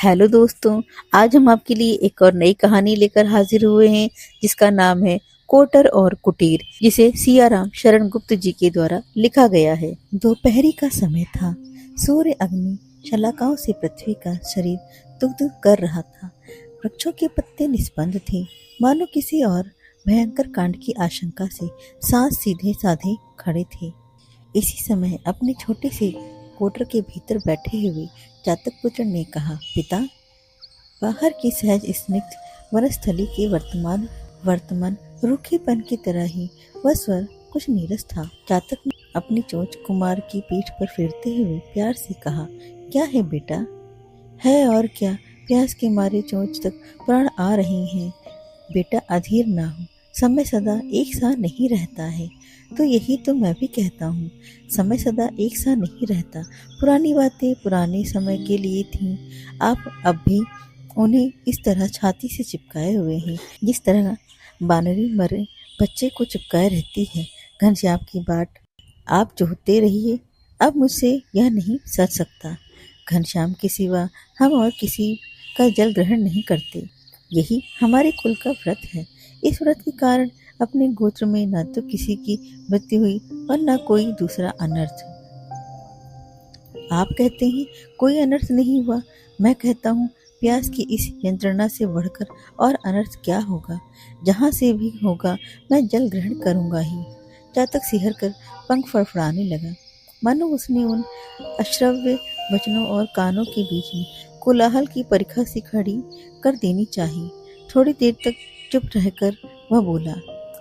Hello दोस्तों। आज हम आपके लिए एक और नई कहानी लेकर हाजिर हुए हैं जिसका नाम है कोटर और कुटीर, जिसे सियाराम शरण गुप्त जी के द्वारा लिखा गया है। दोपहरी का समय था। सूर्य अग्नि शलाकाओं से पृथ्वी का शरीर दुग्ध कर रहा था। वृक्षों के पत्ते निस्पंद थे, मानो किसी और भयंकर कांड की आशंका से सांस सीधे साधे खड़े थे। इसी समय अपने छोटे से कोटर के भीतर बैठे हुए जातक पुत्र ने कहा, पिता, बाहर की सहज स्निग्ध वनस्थली के वर्तमान वर्तमान रूखेपन की तरह ही वह स्वर कुछ नीरस था। जातक ने अपनी चोंच कुमार की पीठ पर फेरते हुए प्यार से कहा, क्या है बेटा? है और क्या, प्यास के मारे चोंच तक प्राण आ रहे हैं। बेटा अधीर ना हो, समय सदा एक सा नहीं रहता है। तो यही तो मैं भी कहता हूँ, समय सदा एक सा नहीं रहता। पुरानी बातें पुराने समय के लिए थीं, आप अब भी उन्हें इस तरह छाती से चिपकाए हुए हैं जिस तरह बानरी मरे बच्चे को चिपकाए रहती है। घनश्याम की बाट आप जोहते रहिए, अब मुझसे यह नहीं सच सकता। घनश्याम के सिवा हम और किसी का जल ग्रहण नहीं करते। यही हमारे कुल का व्रत है। इस व्रत के कारण अपने गोत्र में न तो किसी की मृत्यु हुई और न कोई दूसरा अनर्थ। आप कहते हैं कोई अनर्थ नहीं हुआ, मैं कहता हूँ प्यास की इस यंत्रणा से बढ़कर और अनर्थ क्या होगा। जहाँ से भी होगा मैं जल ग्रहण करूंगा ही। जातक सिहर कर पंख फड़फड़ाने लगा, मानो उसने उन अश्रव्य वचनों और कानों के बीच में कोलाहल की परिखा से खड़ी कर देनी चाहिए। थोड़ी देर तक चुप रहकर वह बोला,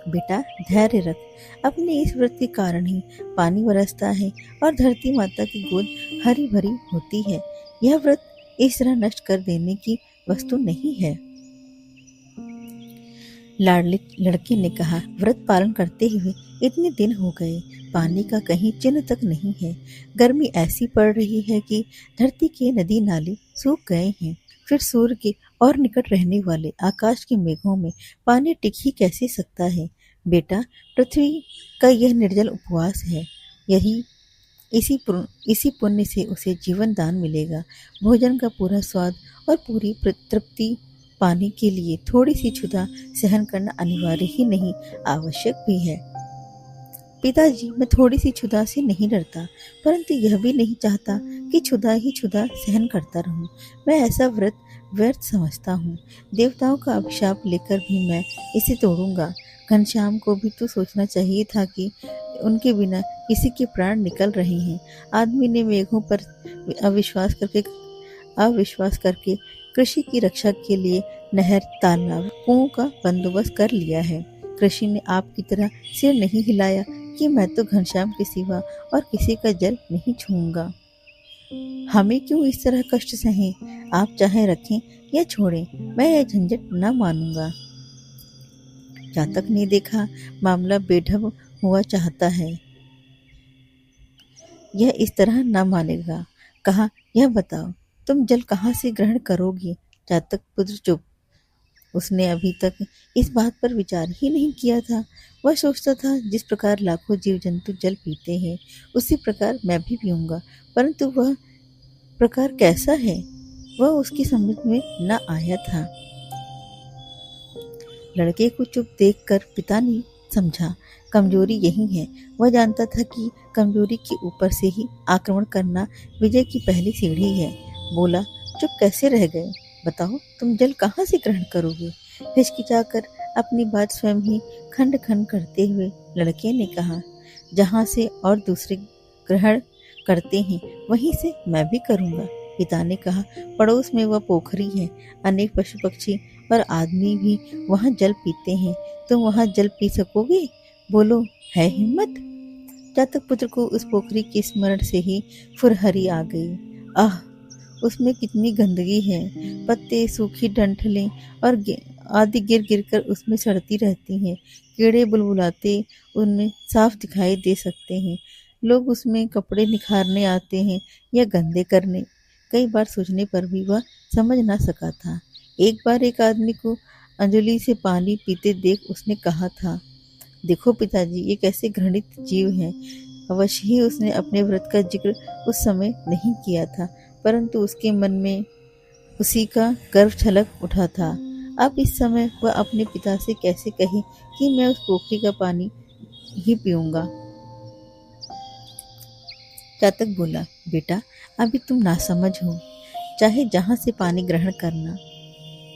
बेटा धैर्य रख, अपने इस व्रत के कारण ही पानी बरसता है और धरती माता की गोद हरी भरी होती है। यह व्रत इस तरह नष्ट कर देने की वस्तु नहीं है। लाडले लड़के ने कहा, व्रत पालन करते हुए इतने दिन हो गए, पानी का कहीं चिन्ह तक नहीं है। गर्मी ऐसी पड़ रही है कि धरती के नदी नाले सूख गए हैं। फिर सूर्य के और निकट रहने वाले आकाश के मेघों में पानी टिक ही कैसे सकता है। बेटा, पृथ्वी का यह निर्जल उपवास है। यही इसी पुण्य से उसे जीवन दान मिलेगा। भोजन का पूरा स्वाद और पूरी तृप्ति पाने के लिए थोड़ी सी क्षुधा सहन करना अनिवार्य ही नहीं, आवश्यक भी है। पिताजी, मैं थोड़ी सी क्षुधा से नहीं डरता, परंतु यह भी नहीं चाहता कि क्षुधा ही क्षुधा सहन करता रहूं। मैं ऐसा व्रत व्यर्थ समझता हूँ। देवताओं का अभिशाप लेकर भी मैं इसे तोड़ूंगा। घनश्याम को भी तो सोचना चाहिए था कि उनके बिना किसी के प्राण निकल रहे हैं। आदमी ने मेघों पर अविश्वास करके कृषि की रक्षा के लिए नहर, तालाब, कुओं का बंदोबस्त कर लिया है। कृषि ने आपकी तरह सिर नहीं हिलाया कि मैं तो घनश्याम के सिवा और किसी का जल नहीं छूऊंगा। हमें क्यों इस तरह कष्ट सहें? आप चाहे रखें या छोड़ें, मैं यह झंझट न मानूंगा। जातक ने देखा मामला बेढब हुआ चाहता है, यह इस तरह न मानेगा। कहा, यह बताओ, तुम जल कहाँ से ग्रहण करोगी? जातक पुत्र चुप। उसने अभी तक इस बात पर विचार ही नहीं किया था। वह सोचता था जिस प्रकार लाखों जीव जंतु जल पीते हैं उसी प्रकार मैं भी पीऊंगा, परंतु वह प्रकार कैसा है वह उसकी समझ में न आया था। लड़के को चुप देखकर पिता ने समझा, कमजोरी यही है। वह जानता था कि कमजोरी के ऊपर से ही आक्रमण करना विजय की पहली सीढ़ी है। बोला, चुप कैसे रह गए? बताओ, तुम जल कहाँ से ग्रहण करोगे? हिचकिचाकर अपनी बात स्वयं ही खंड खंड करते हुए लड़के ने कहा, जहाँ से और दूसरे ग्रहण करते हैं वहीं से मैं भी करूँगा। पिता ने कहा, पड़ोस में वह पोखरी है, अनेक पशु पक्षी और आदमी भी वहाँ जल पीते हैं। तुम वहाँ जल पी सकोगे? बोलो, है हिम्मत? जातक पुत्र को उस पोखरी के स्मरण से ही फुरहरी आ गई। आह, उसमें कितनी गंदगी है। पत्ते, सूखी डंठलें और आदि गिर गिर कर उसमें सड़ती रहती हैं। कीड़े बुलबुलाते उनमें साफ दिखाई दे सकते हैं। लोग उसमें कपड़े निखारने आते हैं या गंदे करने। कई बार सोचने पर भी वह समझ ना सका था। एक बार एक आदमी को अंजलि से पानी पीते देख उसने कहा था, देखो पिताजी, ये कैसे घृणित जीव हैं। अवश्य ही उसने अपने व्रत का जिक्र उस समय नहीं किया था, परंतु उसके मन में उसी का गर्व छलक उठा था। अब इस समय वह अपने पिता से कैसे कहे कि मैं उस पोखरी का पानी ही पीऊंगा। चातक बोला, बेटा अभी तुम नासमझ हो, चाहे जहां से पानी ग्रहण करना।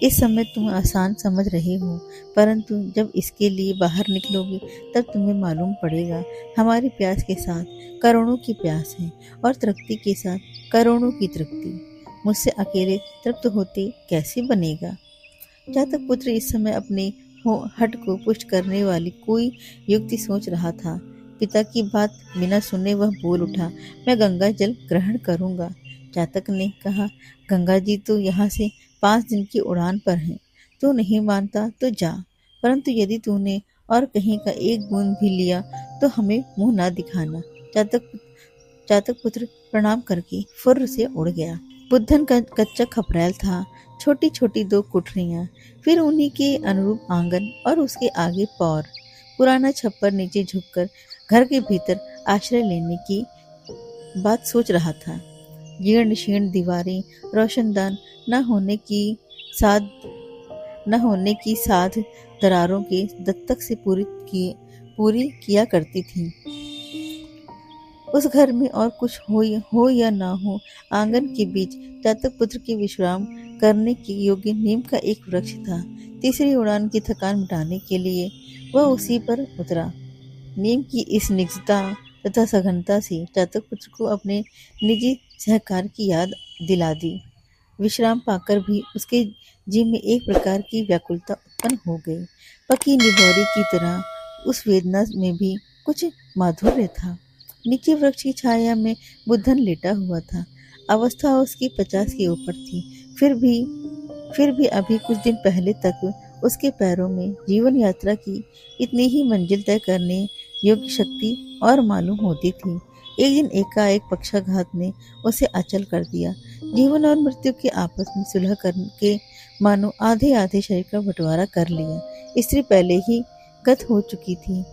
इस समय तुम आसान समझ रहे हो, परंतु जब इसके लिए बाहर निकलोगे तब तुम्हें मालूम पड़ेगा हमारी प्यास के साथ करोड़ों की प्यास है और तृप्ति के साथ करोड़ों की तृप्ति। मुझसे अकेले तृप्त होते कैसे बनेगा। जातक पुत्र इस समय अपने हठ को पुष्ट करने वाली कोई युक्ति सोच रहा था। पिता की बात बिना सुने वह बोल उठा, मैं गंगा जल ग्रहण करूंगा। जातक ने कहा, गंगा जी तो यहाँ से 5 दिन की उड़ान पर हैं। तू नहीं मानता तो जा, परंतु यदि तूने और कहीं का एक बूंद भी लिया तो हमें मुंह ना दिखाना। जातक पुत्र प्रणाम करके फुर्र से उड़ गया। बुद्धन का कच्चा खपरेल था, छोटी छोटी 2 कुठरियां, फिर उन्हीं के अनुरूप आंगन और उसके आगे पौर। पुराना छप्पर नीचे झुककर घर के भीतर आश्रय लेने की बात सोच रहा था। जीर्ण शीर्ण दीवारें रोशनदान न होने की साध दरारों के दस्तक से पूरी किया करती थी। उस घर में और कुछ हो या ना हो, आंगन के बीच जातक पुत्र के विश्राम करने के योग्य नीम का एक वृक्ष था। तीसरी उड़ान की थकान मिटाने के लिए वह उसी पर उतरा। नीम की इस निजता तथा सघनता से जातक पुत्र को अपने निजी सहकार की याद दिला दी। विश्राम पाकर भी उसके जी में एक प्रकार की व्याकुलता उत्पन्न हो गई। पकी निभौरी की तरह उस वेदना में भी कुछ माधुर्य था। नीचे वृक्ष की छाया में बुद्धन लेटा हुआ था। अवस्था उसकी 50 के ऊपर थी। फिर भी अभी कुछ दिन पहले तक उसके पैरों में जीवन यात्रा की इतनी ही मंजिल तय करने योग्य शक्ति और मालूम होती थी। एक दिन एकाएक पक्षाघात ने उसे अचल कर दिया। जीवन और मृत्यु के आपस में सुलह करके मानो आधे आधे शरीर का बंटवारा कर लिया। स्त्री पहले ही गत हो चुकी थी।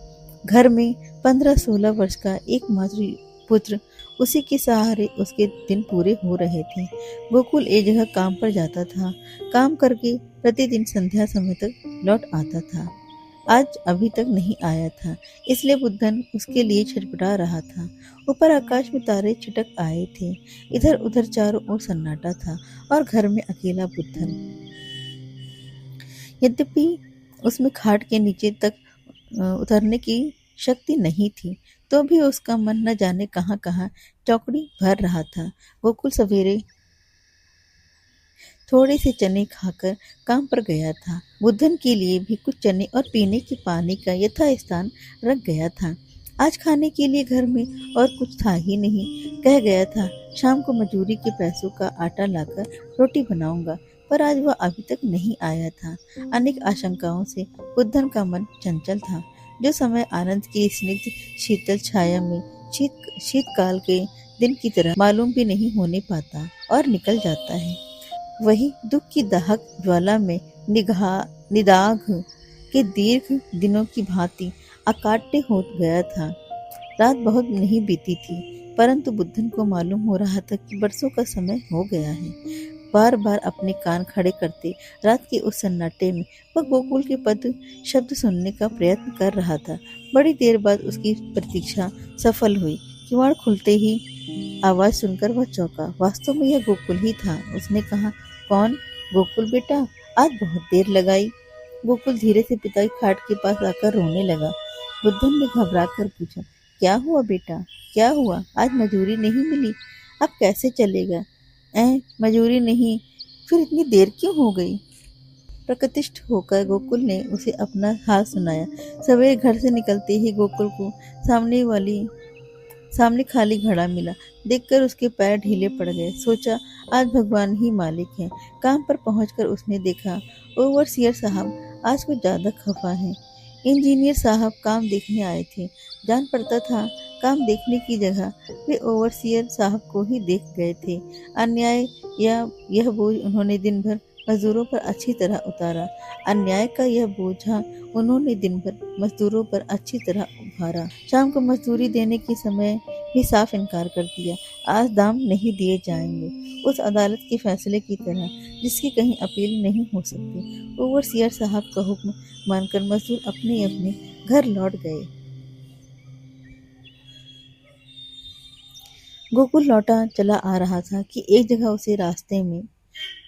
घर में 15-16 वर्ष का एकमात्र पुत्र, उसी के सहारे उसके दिन पूरे हो रहे थे। गोकुल एक जगह काम पर जाता था। काम करके प्रतिदिन संध्या समय तक लौट आता था। आज अभी तक नहीं आया था, इसलिए बुद्धन उसके लिए छटपटा रहा था। ऊपर आकाश में तारे छिटक आए थे। इधर उधर चारों ओर सन्नाटा था और घर में अकेला बुद्धन। यद्यपि उसमें खाट के नीचे तक उतरने की शक्ति नहीं थी, तो भी उसका मन न जाने कहां कहां चौकड़ी भर रहा था। गोकुल सवेरे थोड़े से चने खाकर काम पर गया था। बुद्धन के लिए भी कुछ चने और पीने के पानी का यथास्थान रख गया था। आज खाने के लिए घर में और कुछ था ही नहीं। कह गया था, शाम को मजूरी के पैसों का आटा लाकर रोटी बनाऊंगा, पर आज वह अभी तक नहीं आया था। अनेक आशंकाओं से बुद्धन का मन चंचल था। जो समय आनंद की स्निग्ध शीतल छाया में शीतकाल के दिन की तरह मालूम भी नहीं होने पाता और निकल जाता है, वही दुख की दाहक ज्वाला में निदाघ के दीर्घ दिनों की भांति अकाट्य हो गया था। रात बहुत नहीं बीती थी, परंतु बुद्धन को मालूम हो रहा था कि बरसों का समय हो गया है। बार बार अपने कान खड़े करते रात के उस सन्नाटे में वह गोकुल के पद शब्द सुनने का प्रयत्न कर रहा था। बड़ी देर बाद उसकी प्रतीक्षा सफल हुई। किवाड़ खुलते ही आवाज सुनकर वह चौंका। वास्तव में यह गोकुल ही था। उसने कहा, कौन? गोकुल बेटा, आज बहुत देर लगाई। गोकुल धीरे से पिता की खाट के पास आकर रोने लगा। बुद्धन ने घबरा कर पूछा, क्या हुआ बेटा, क्या हुआ? आज मजूरी नहीं मिली? अब कैसे चलेगा? मजूरी नहीं, फिर इतनी देर क्यों हो गई? प्रकृतिष्ठ होकर गोकुल ने उसे अपना हाल सुनाया। सवेरे घर से निकलते ही गोकुल को सामने खाली घड़ा मिला। देखकर उसके पैर ढीले पड़ गए। सोचा, आज भगवान ही मालिक है। काम पर पहुंचकर उसने देखा ओवरसियर साहब आज कुछ ज्यादा खफा हैं। इंजीनियर साहब काम देखने आए थे। जान पड़ता था काम देखने की जगह वे ओवरसियर साहब को ही देख गए थे। अन्याय या यह बोझ उन्होंने दिन भर मजदूरों पर अच्छी तरह उतारा। अन्याय का यह बोझा उन्होंने दिन भर मजदूरों पर अच्छी तरह उभारा। शाम को मजदूरी देने के समय भी साफ इनकार कर दिया। आज दाम नहीं दिए जाएंगे, उस अदालत के फैसले की तरह जिसकी कहीं अपील नहीं हो सकती। ओवरसियर साहब का हुक्म मानकर मजदूर अपने अपने घर लौट गए। गोकुल लौटा चला आ रहा था कि एक जगह उसे रास्ते में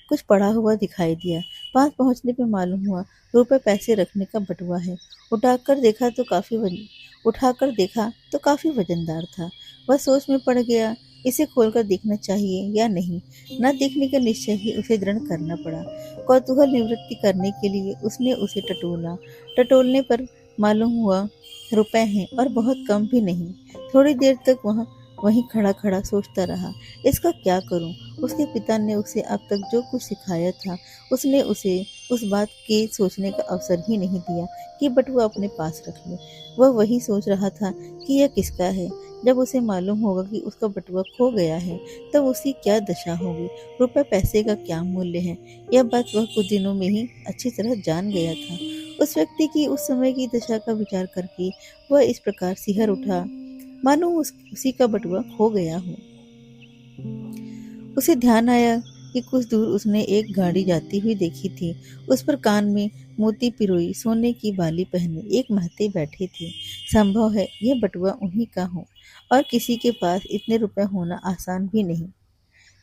कुछ पड़ा हुआ दिखाई दिया। पास पहुंचने पे मालूम हुआ रुपए पैसे रखने का बटुआ है। उठाकर देखा तो काफी वजन उठाकर देखा तो काफी वजनदार था। वह सोच में पड़ गया, इसे खोलकर देखना चाहिए या नहीं। न देखने का निश्चय ही उसे दृढ़ करना पड़ा। कौतूहल निवृत्ति करने के लिए उसने उसे टटोला। टटोलने पर मालूम हुआ रुपए हैं और बहुत कम भी नहीं। थोड़ी देर तक वह वहीं खड़ा खड़ा सोचता रहा, इसका क्या करूं। उसके पिता ने उसे अब तक जो कुछ सिखाया था, उसने उसे उस बात के सोचने का अवसर ही नहीं दिया कि बटुआ अपने पास रख ले। वह वही सोच रहा था कि यह किसका है। जब उसे मालूम होगा कि उसका बटुआ खो गया है, तब उसकी क्या दशा होगी। रुपए पैसे का क्या मूल्य है, यह बात वह कुछ दिनों में ही अच्छी तरह जान गया था। उस व्यक्ति की उस समय की दशा का विचार करके वह इस प्रकार सिहर उठा, मानो उसी का बटुआ खो गया हो। उसे ध्यान आया कि कुछ दूर उसने एक गाड़ी जाती हुई देखी थी। उस पर कान में मोती पिरोई सोने की बाली पहने एक महते बैठे थे। संभव है यह बटुआ उन्हीं का हो, और किसी के पास इतने रुपए होना आसान भी नहीं।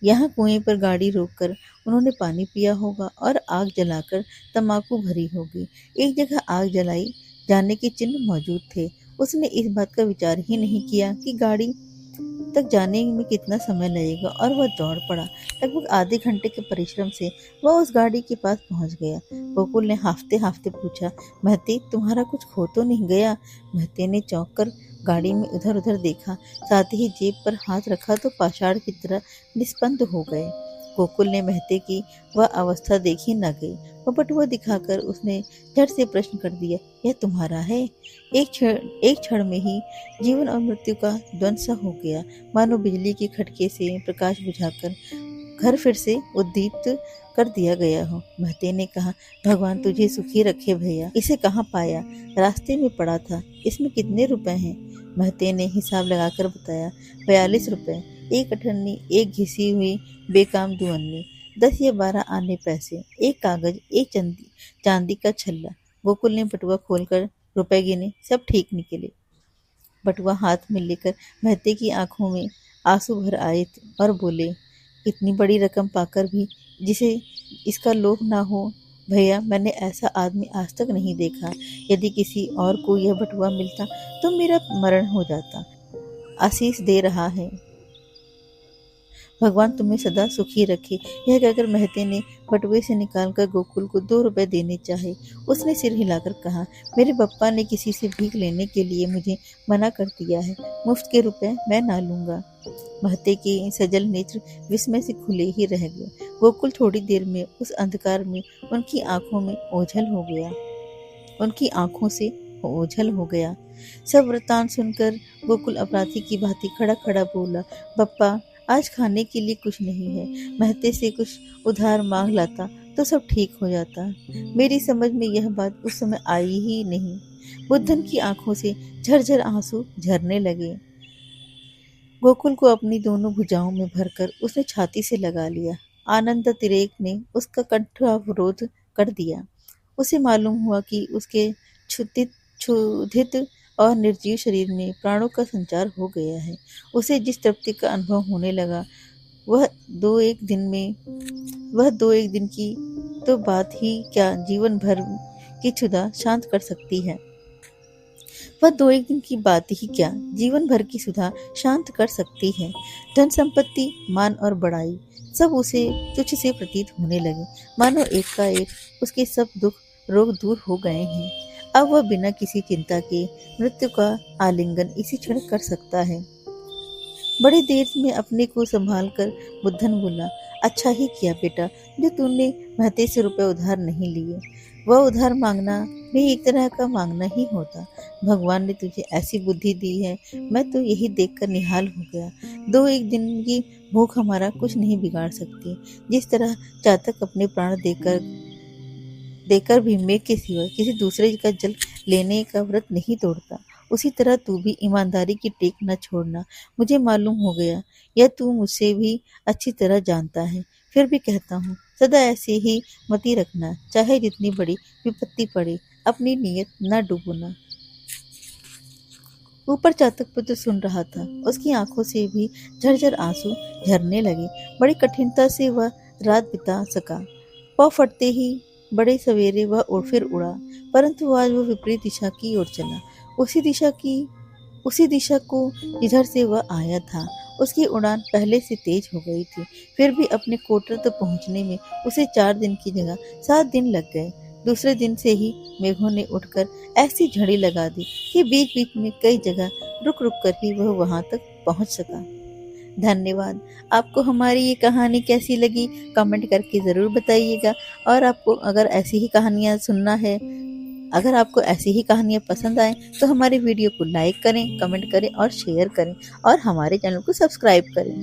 यहाँ कुएं पर गाड़ी रोककर उन्होंने पानी पिया होगा और आग जलाकर तंबाकू भरी होगी। एक जगह आग जलाई जाने के चिन्ह मौजूद थे। उसने इस बात का विचार ही नहीं किया कि गाड़ी तक जाने में कितना समय लगेगा, और वह दौड़ पड़ा। लगभग आधे घंटे के परिश्रम से वह उस गाड़ी के पास पहुंच गया। गोकुल ने हाफते हाफते पूछा, महते तुम्हारा कुछ खो तो नहीं गया। महते ने चौंक कर गाड़ी में उधर उधर देखा, साथ ही जेब पर हाथ रखा तो पाषाण की तरह निस्पंद हो गए। गोकुल ने महते की वह अवस्था देखी न गई। वह बटुआ दिखाकर उसने झट से प्रश्न कर दिया, यह तुम्हारा है। एक क्षण में ही जीवन और मृत्यु का द्वंद सा हो गया, मानो बिजली के खटके से प्रकाश बुझाकर घर फिर से उद्दीप्त कर दिया गया हो। महते ने कहा, भगवान तुझे सुखी रखे भैया। इसे कहाँ पाया? रास्ते में पड़ा था। इसमें कितने रुपए हैं? महते ने हिसाब लगाकर बताया, 42 रुपए, एक अठन्नी, एक घिसी हुई बेकाम दुअन्नी, 10 या 12 आने पैसे, एक कागज, एक चांदी का छल्ला। गोकुल ने बटुआ खोलकर रुपए गिने, सब ठीक निकले। बटुआ हाथ में लेकर महते की आंखों में आंसू भर आए और बोले, इतनी बड़ी रकम पाकर भी जिसे इसका लोभ ना हो। भैया, मैंने ऐसा आदमी आज तक नहीं देखा। यदि किसी और को यह बटुआ मिलता तो मेरा मरण हो जाता। आशीष दे रहा है, भगवान तुम्हें सदा सुखी रखे। यह कहकर महते ने बटुए से निकालकर गोकुल को 2 रुपए देने चाहे। उसने सिर हिलाकर कहा, मेरे बप्पा ने किसी से भीख लेने के लिए मुझे मना कर दिया है। मुफ्त के रुपए मैं ना लूंगा। महते के सजल नेत्र विस्मय से खुले ही रह गए। गोकुल थोड़ी देर में उस अंधकार में उनकी आंखों से ओझल हो गया। सब वृतांत सुनकर गोकुल अपराधी की भांति खड़ा खड़ा बोला, बप्पा, आज खाने के लिए कुछ नहीं है। महते से कुछ उधार मांग लाता तो सब ठीक हो जाता। मेरी समझ में यह बात उस समय आई ही नहीं। बुद्धन की आंखों से झरझर आंसू झरने लगे। गोकुल को अपनी दोनों भुजाओं में भरकर उसने छाती से लगा लिया। आनंद तिरेक ने उसका कंठावरोध कर दिया। उसे मालूम हुआ कि उसके क्षुधित और निर्जीव शरीर में प्राणों का संचार हो गया है। उसे जिस तृप्ति का अनुभव होने लगा, वह दो एक दिन की तो बात ही क्या जीवन भर की क्षुधा शांत कर सकती है। वह 2 एक दिन की बात ही क्या जीवन भर की सुधा शांत कर सकती है। धन संपत्ति, मान और बड़ाई सब उसे तुच्छ से प्रतीत होने लगे, मानो एक का एक उसके सब दुख रोग दूर हो गए हैं। अब वह बिना किसी चिंता के मृत्यु का आलिंगन इसी क्षण कर सकता है। बड़ी देर में अपने को संभाल कर बुद्धन बोला, अच्छा ही किया बेटा जो तूने महते से रुपए उधार नहीं लिए। वह उधार मांगना भी एक तरह का मांगना ही होता। भगवान ने तुझे ऐसी बुद्धि दी है, मैं तो यही देखकर निहाल हो गया। 2 एक दिन की भूख हमारा कुछ नहीं बिगाड़ सकती। जिस तरह चातक अपने प्राण देकर भी मेघ के सिवा किसी दूसरे का जल लेने का व्रत नहीं तोड़ता, उसी तरह तू भी ईमानदारी की टेक न छोड़ना। मुझे मालूम हो गया, यह तू मुझसे भी अच्छी तरह जानता है। फिर भी कहता हूँ, सदा ऐसे ही मती रखना, चाहे जितनी बड़ी विपत्ति पड़े, अपनी नीयत न डूबना। ऊपर चातक पुत्र सुन रहा था, उसकी आंखों से भी झरझर आंसू झरने लगे। बड़ी कठिनता से वह रात बिता सका। पौ फटते ही बड़े सवेरे वह फिर उड़ा, परंतु आज वह विपरीत दिशा की ओर चला। उसी दिशा को जिधर से वह आया था। उसकी उड़ान पहले से तेज हो गई थी, फिर भी अपने कोटर तक पहुंचने में उसे 4 दिन की जगह 7 दिन लग गए। दूसरे दिन से ही मेघों ने उठकर ऐसी झड़ी लगा दी कि बीच बीच में कई जगह रुक रुक कर ही वह वहां तक पहुंच सका। धन्यवाद। आपको हमारी ये कहानी कैसी लगी कमेंट करके ज़रूर बताइएगा। और आपको अगर ऐसी ही कहानियाँ सुनना है, अगर आपको ऐसी ही कहानियाँ पसंद आए तो हमारे वीडियो को लाइक करें, कमेंट करें और शेयर करें और हमारे चैनल को सब्सक्राइब करें।